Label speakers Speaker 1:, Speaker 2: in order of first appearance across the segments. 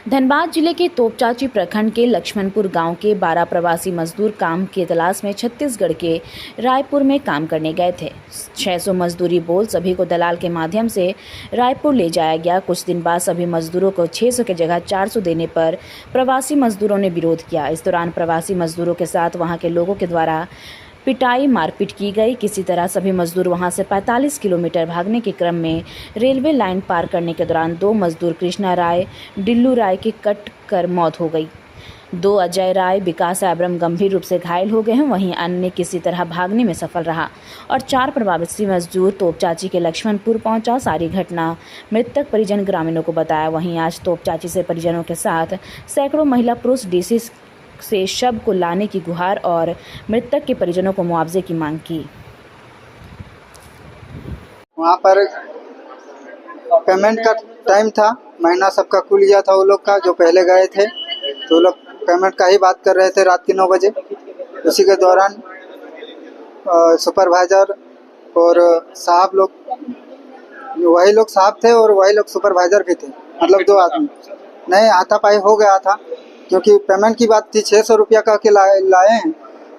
Speaker 1: धनबाद जिले के तोपचांची प्रखंड के लक्ष्मणपुर गांव के 12 प्रवासी मजदूर काम की तलाश में छत्तीसगढ़ के रायपुर में काम करने गए थे। 600 मजदूरी बोल सभी को दलाल के माध्यम से रायपुर ले जाया गया। कुछ दिन बाद सभी मजदूरों को 600 के जगह 400 देने पर प्रवासी मजदूरों ने विरोध किया। इस दौरान प्रवासी मजदूरों के साथ वहां के लोगों के द्वारा पिटाई मारपीट की गई। किसी तरह सभी मजदूर वहां से 45 किलोमीटर भागने के क्रम में रेलवे लाइन पार करने के दौरान 2 मजदूर कृष्णा राय डिल्लू राय की कट कर मौत हो गई। 2 अजय राय विकास एब्रम गंभीर रूप से घायल हो गए हैं। वहीं अन्य किसी तरह भागने में सफल रहा और 4 प्रवासी मजदूर तोपचांची के लक्ष्मणपुर पहुंचा। सारी घटना मृतक परिजन ग्रामीणों को बताया। वहीं आज तोपचांची से परिजनों के साथ सैकड़ों महिला पुरुष डीसी से शव को लाने की गुहार और मृतक के परिजनों को मुआवजे की मांग की।
Speaker 2: वहाँ पर पेमेंट का टाइम था, महीना सबका खुल गया था। वो लोग का जो पहले गए थे तो वो लोग पेमेंट का ही बात कर रहे थे रात के 9 बजे। उसी के दौरान सुपरवाइजर और साहब लोग, वही लोग साहब थे और वही लोग सुपरवाइजर भी थे, मतलब 2 आदमी नहीं, हाथापाई हो गया था क्योंकि पेमेंट की बात थी। 600 रुपया कह के लाए हैं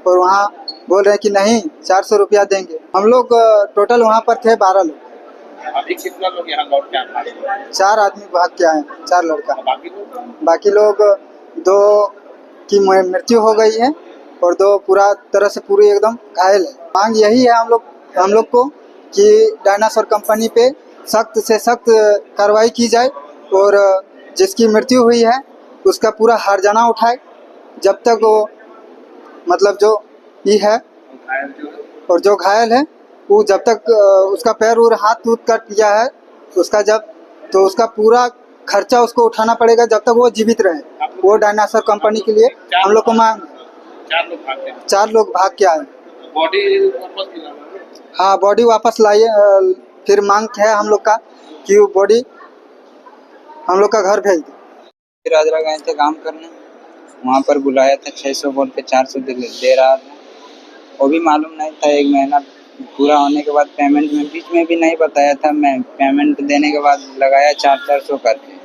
Speaker 2: और वहाँ बोल रहे हैं कि नहीं 400 रुपया देंगे। हम लोग टोटल वहाँ पर थे 12 लोग।
Speaker 3: अभी कितना लोग यहाँ लौट के आए?
Speaker 2: 4 आदमी भाग के आए, 4 लड़का। बाकी लोग 2 की मृत्यु हो गई है और 2 पूरा तरह से पूरी एकदम घायल है। मांग यही है हम लोग को कि डायनासोर कंपनी पे सख्त से सख्त कार्रवाई की जाए और जिसकी मृत्यु हुई है उसका पूरा हर्जाना उठाए। जब तक वो मतलब जो ये है और जो घायल है वो जब तक उसका पैर और हाथ कट गया है उसका उसका पूरा खर्चा उसको उठाना पड़ेगा जब तक वो जीवित रहे। वो डायनासोर कंपनी के लिए हम लोग को मांग। 4 लोग भाग के आए। हाँ, बॉडी वापस लाइए। फिर मांग है हम लोग का कि वो बॉडी हम लोग का घर भेज दे।
Speaker 4: राजरा गए थे काम करने, वहाँ पर बुलाया था। 600 बोल के 400 दे रहा था। वो भी मालूम नहीं था। 1 महीना पूरा होने के बाद पेमेंट में बीच में भी नहीं बताया था। मैं पेमेंट देने के बाद लगाया 400 करके।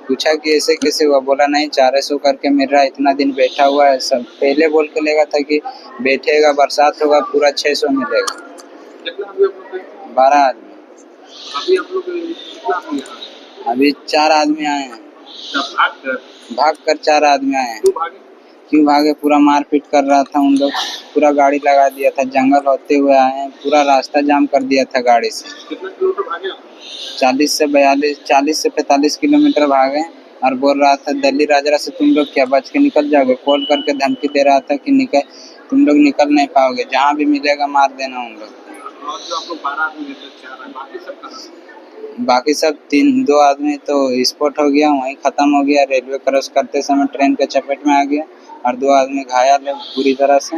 Speaker 4: पूछा कि ऐसे कैसे हुआ? बोला नहीं 400 करके मिल रहा है, इतना दिन बैठा हुआ है। सब पहले बोल के लेगा था कि बैठेगा, बरसात होगा, पूरा 600 मिलेगा। 12 आदमी। अभी 4 आदमी आए हैं। भाग कर 4 आदमी आए हैं। क्यों भागे? पूरा मारपीट कर रहा था उन लोग, पूरा गाड़ी लगा दिया था। जंगल होते हुए आए हैं, पूरा रास्ता जाम कर दिया था गाड़ी से। 40 से 45 किलोमीटर भागे और बोल रहा था दिल्ली राजरा से तुम लोग क्या बच के निकल जाओगे? कॉल करके धमकी दे रहा था कि तुम लोग निकल नहीं पाओगे, जहाँ भी मिलेगा मार देना उन लोग। बाकी सब 2 आदमी तो स्पॉट हो गया, वहीं खत्म हो गया। रेलवे क्रॉस करते समय ट्रेन के चपेट में आ गया और 2 आदमी घायल है पूरी तरह से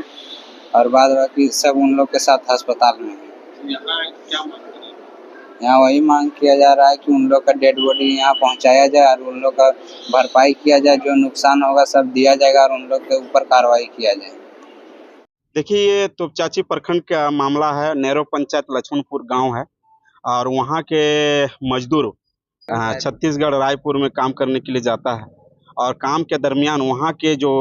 Speaker 4: और बाद बाकी सब उन लोग के साथ अस्पताल में है। यहाँ वही मांग किया जा रहा है कि उन लोग का डेड बॉडी यहाँ पहुँचाया जाए और उन लोग का भरपाई किया जाए। जो नुकसान होगा सब दिया जाएगा और उन लोग के ऊपर कार्रवाई किया जाए।
Speaker 5: देखिए, ये तोपचांची प्रखंड का मामला है। नेरो पंचायत लक्ष्मणपुर गांव है और वहाँ के मजदूर छत्तीसगढ़ रायपुर में काम करने के लिए जाता है और काम के दरमियान वहाँ के जो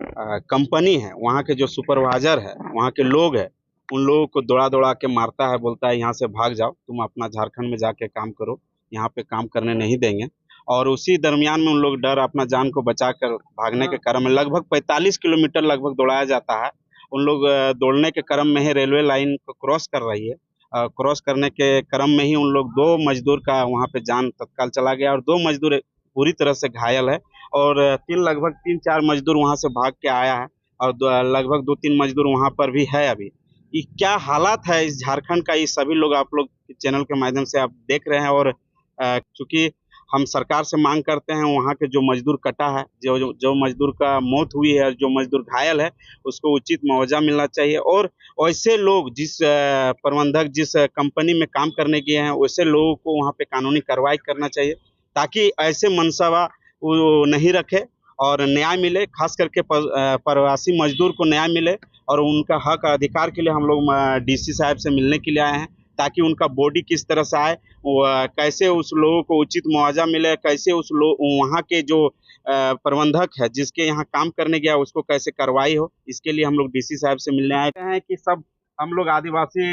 Speaker 5: कंपनी है, वहाँ के जो सुपरवाइजर है, वहाँ के लोग हैं, उन लोगों को दौड़ा के मारता है। बोलता है यहाँ से भाग जाओ, तुम अपना झारखंड में जाके काम करो, यहाँ पे काम करने नहीं देंगे। और उसी दरमियान में उन लोग डर अपना जान को बचाकर भागने के क्रम में लगभग 45 किलोमीटर लगभग दौड़ाया जाता है। उन लोग दौड़ने के क्रम में ही रेलवे लाइन को क्रॉस कर रही है। क्रॉस करने के क्रम में ही उन लोग 2 मजदूर का वहाँ पे जान तत्काल चला गया और 2 मजदूर पूरी तरह से घायल है और लगभग 3-4 मजदूर वहाँ से भाग के आया है और लगभग 2-3 मजदूर वहाँ पर भी है। अभी ये क्या हालात है इस झारखंड का, ये सभी लोग आप लोग चैनल के माध्यम से आप देख रहे हैं। और चूंकि हम सरकार से मांग करते हैं, वहाँ के जो मजदूर कटा है, जो मजदूर का मौत हुई है, जो मजदूर घायल है, उसको उचित मुआवजा मिलना चाहिए। और ऐसे लोग जिस प्रबंधक जिस कंपनी में काम करने गए हैं, वैसे लोगों को वहाँ पे कानूनी कार्रवाई करना चाहिए ताकि ऐसे मनसवा वो नहीं रखे और न्याय मिले। खास करके प्रवासी मजदूर को न्याय मिले और उनका हक अधिकार के लिए हम लोग डीसी साहब से मिलने के लिए आए हैं। ताकि उनका बॉडी किस तरह से आए, कैसे उस लोगों को उचित मुआवजा मिले, कैसे वहाँ के जो प्रबंधक है जिसके यहाँ काम करने गया उसको कैसे कार्रवाई हो, इसके लिए हम लोग डीसी साहब से मिलने आए हैं कि सब हम लोग आदिवासी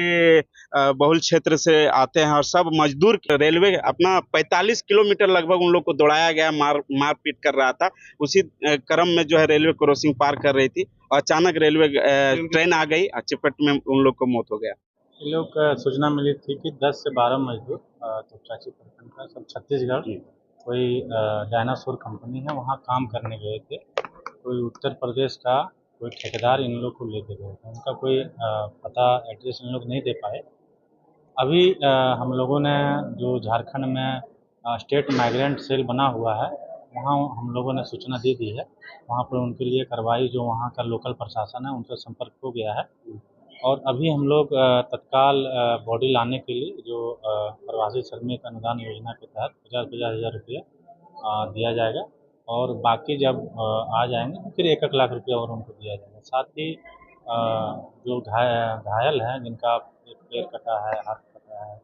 Speaker 5: बहुल क्षेत्र से आते हैं और सब मजदूर रेलवे अपना 45 किलोमीटर लगभग उन लोग को दौड़ाया गया, मार पीट कर रहा था। उसी क्रम में जो है रेलवे क्रॉसिंग पार कर रही थी और अचानक रेलवे ट्रेन आ गई, चपेट में उन लोग को मौत हो गया।
Speaker 6: ये लोग सूचना मिली थी कि 10 से 12 मजदूर तोपचाची प्रखंड का सब छत्तीसगढ़ कोई डायनासोर कंपनी है वहाँ काम करने गए थे। कोई उत्तर प्रदेश का कोई ठेकेदार इन लोग को लेके गए थे, उनका कोई पता एड्रेस इन लोग नहीं दे पाए। अभी हम लोगों ने जो झारखंड में स्टेट माइग्रेंट सेल बना हुआ है वहाँ हम लोगों ने सूचना दे दी है। वहाँ पर उनके लिए कार्रवाई जो वहाँ का लोकल प्रशासन है उनसे संपर्क हो गया है और अभी हम लोग तत्काल बॉडी लाने के लिए जो प्रवासी श्रमिक अनुदान योजना के तहत 50,000 रुपया दिया जाएगा और बाकी जब आ जाएंगे तो फिर 1-1 लाख रुपया और उनको दिया जाएगा। साथ ही जो घायल हैं जिनका पैर कटा है, हाथ कटा है,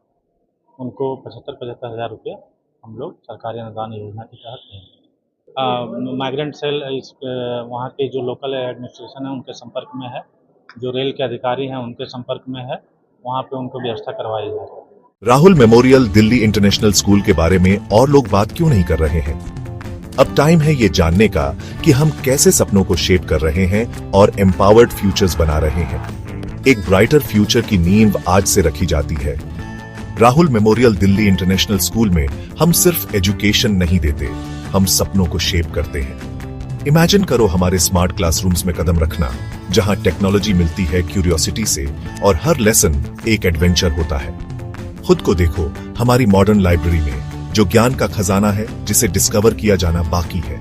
Speaker 6: उनको 75,000 रुपया हम लोग सरकारी अनुदान योजना के तहत देंगे। माइग्रेंट सेल इस वहाँ के जो लोकल एडमिनिस्ट्रेशन है उनके संपर्क में है, जो रेल के अधिकारी हैं उनके संपर्क में है, वहाँ पे उनको व्यवस्था करवाई जा रही है।
Speaker 7: Rahul memorial Delhi international school के बारे में और लोग बात क्यों नहीं कर रहे हैं? अब टाइम है ये जानने का कि हम कैसे सपनों को शेप कर रहे हैं और एम्पावर्ड फ्यूचर्स बना रहे हैं। एक ब्राइटर फ्यूचर की नींव आज से रखी जाती है। Rahul memorial Delhi international school में हम सिर्फ एजुकेशन नहीं देते, हम सपनों को शेप करते हैं। इमेजिन करो हमारे स्मार्ट क्लासरूम्स में कदम रखना, जहां टेक्नोलॉजी मिलती है क्यूरियोसिटी से और हर लेसन एक एडवेंचर होता है। खुद को देखो हमारी मॉडर्न लाइब्रेरी में, जो ज्ञान का खजाना है जिसे डिस्कवर किया जाना बाकी है।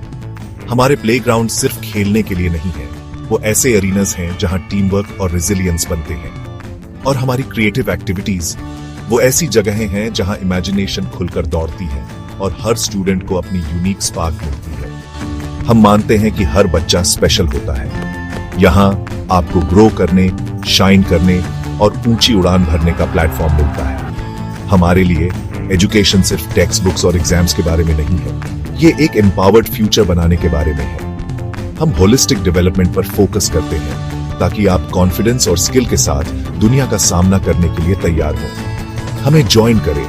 Speaker 7: हमारे प्लेग्राउंड सिर्फ खेलने के लिए नहीं है, वो ऐसे एरीनास हैं जहां टीम वर्क और रेजिलियंस बनते हैं। और हमारी क्रिएटिव एक्टिविटीज वो ऐसी जगहें हैं जहां इमेजिनेशन खुलकर दौड़ती है और हर स्टूडेंट को अपनी यूनिक स्पार्क मिलती है। हम मानते हैं कि हर बच्चा स्पेशल होता है। यहाँ आपको ग्रो करने, शाइन करने और ऊंची उड़ान भरने का प्लेटफॉर्म मिलता है। हमारे लिए एजुकेशन सिर्फ टेक्स्ट बुक्स और एग्जाम्स के बारे में नहीं है, ये एक एम्पावर्ड फ्यूचर बनाने के बारे में है। हम होलिस्टिक डेवलपमेंट पर फोकस करते हैं ताकि आप कॉन्फिडेंस और स्किल के साथ दुनिया का सामना करने के लिए तैयार हो। हमें ज्वाइन करें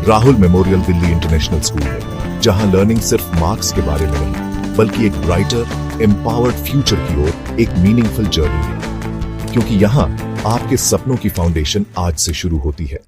Speaker 7: Rahul memorial Delhi international school में, जहां लर्निंग सिर्फ मार्क्स के बारे में नहीं बल्कि एक ब्राइटर एम्पावर्ड फ्यूचर की ओर एक मीनिंगफुल जर्नी है। क्योंकि यहाँ आपके सपनों की फाउंडेशन आज से शुरू होती है।